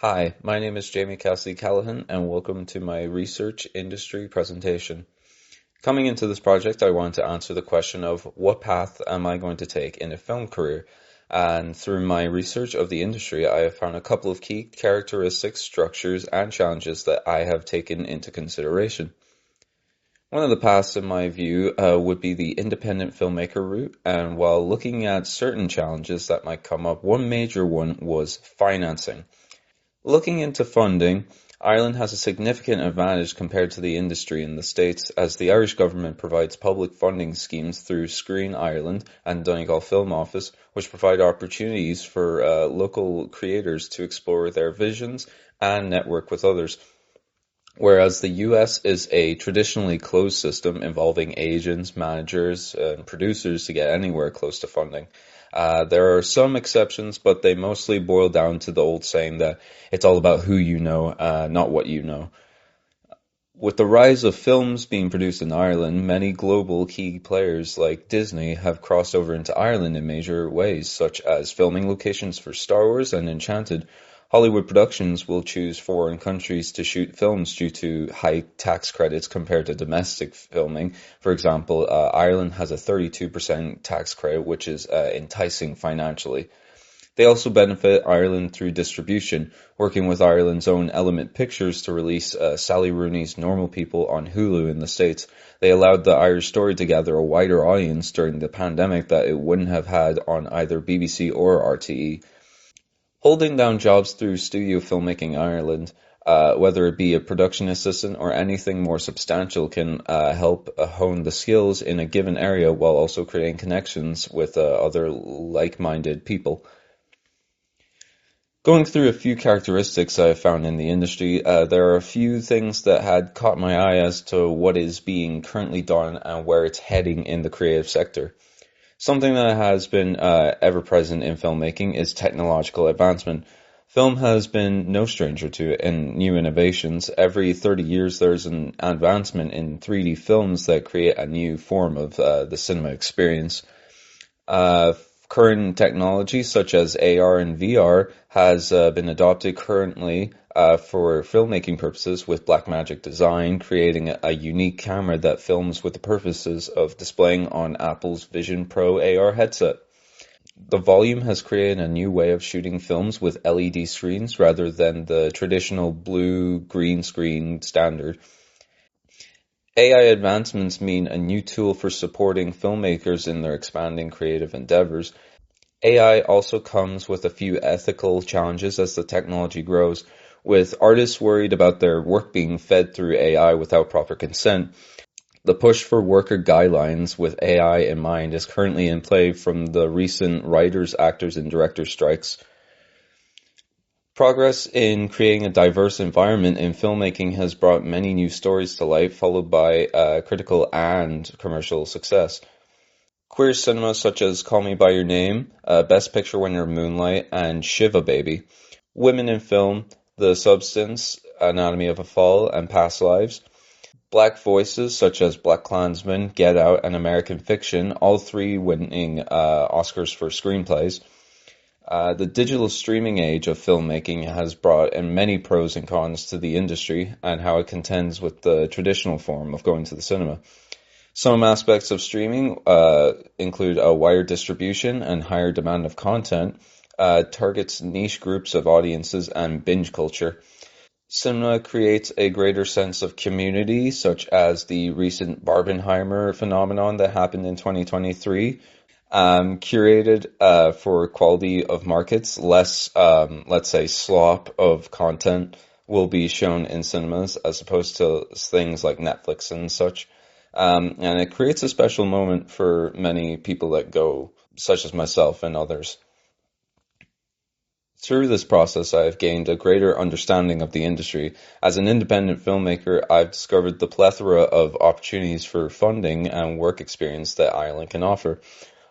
Hi, my name is Jamie Cassidy Callahan, and welcome to my research industry presentation. Coming into this project, I want to answer the question of what path am I going to take in a film career? And through my research of the industry, I have found a couple of key characteristics, structures, and challenges that I have taken into consideration. One of the paths, in my view, would be the independent filmmaker route, and while looking at certain challenges that might come up, one major one was financing. Looking into funding, Ireland has a significant advantage compared to the industry in the States, as the Irish government provides public funding schemes through Screen Ireland and Donegal Film Office, which provide opportunities for local creators to explore their visions and network with others. Whereas the US is a traditionally closed system involving agents, managers, and producers to get anywhere close to funding. There are some exceptions, but they mostly boil down to the old saying that it's all about who you know, not what you know. With the rise of films being produced in Ireland, many global key players like Disney have crossed over into Ireland in major ways, such as filming locations for Star Wars and Enchanted. Hollywood Productions will choose foreign countries to shoot films due to high tax credits compared to domestic filming. For example, Ireland has a 32% tax credit, which is enticing financially. They also benefit Ireland through distribution, working with Ireland's own Element Pictures to release Sally Rooney's Normal People on Hulu in the States. They allowed the Irish story to gather a wider audience during the pandemic that it wouldn't have had on either BBC or RTE. Holding down jobs through studio filmmaking Ireland, whether it be a production assistant or anything more substantial, can help hone the skills in a given area while also creating connections with other like-minded people. Going through a few characteristics I have found in the industry, there are a few things that had caught my eye as to what is being currently done and where it's heading in the creative sector. Something that has been ever present in filmmaking is technological advancement. Film has been no stranger to it in new innovations. Every 30 years there's an advancement in 3D films that create a new form of the cinema experience. Current technology such as AR and VR has been adopted currently for filmmaking purposes with Blackmagic Design, creating a unique camera that films with the purposes of displaying on Apple's Vision Pro AR headset. The Volume has created a new way of shooting films with LED screens rather than the traditional blue-green screen standard. AI advancements mean a new tool for supporting filmmakers in their expanding creative endeavors. AI also comes with a few ethical challenges as the technology grows, with artists worried about their work being fed through AI without proper consent. The push for worker guidelines with AI in mind is currently in play from the recent writers, actors, and directors strikes. Progress in creating a diverse environment in filmmaking has brought many new stories to light, followed by critical and commercial success. Queer cinema such as Call Me By Your Name, Best Picture winner Moonlight, and Shiva Baby. Women in film, The Substance, Anatomy of a Fall, and Past Lives. Black voices such as BlacKkKlansman, Get Out, and American Fiction, all three winning Oscars for screenplays. The digital streaming age of filmmaking has brought in many pros and cons to the industry and how it contends with the traditional form of going to the cinema. Some aspects of streaming include a wider distribution and higher demand of content, targets niche groups of audiences, and binge culture. Cinema creates a greater sense of community, such as the recent Barbenheimer phenomenon that happened in 2023. Curated for quality of markets, less, let's say, slop of content will be shown in cinemas as opposed to things like Netflix and such. And it creates a special moment for many people that go, such as myself and others. Through this process, I have gained a greater understanding of the industry. As an independent filmmaker, I've discovered the plethora of opportunities for funding and work experience that Ireland can offer,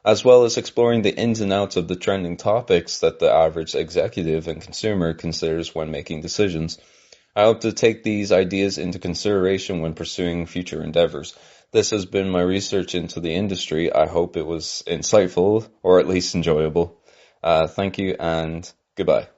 as well as exploring the ins and outs of the trending topics that the average executive and consumer considers when making decisions. I hope to take these ideas into consideration when pursuing future endeavors. This has been my research into the industry. I hope it was insightful or at least enjoyable. Thank you and goodbye.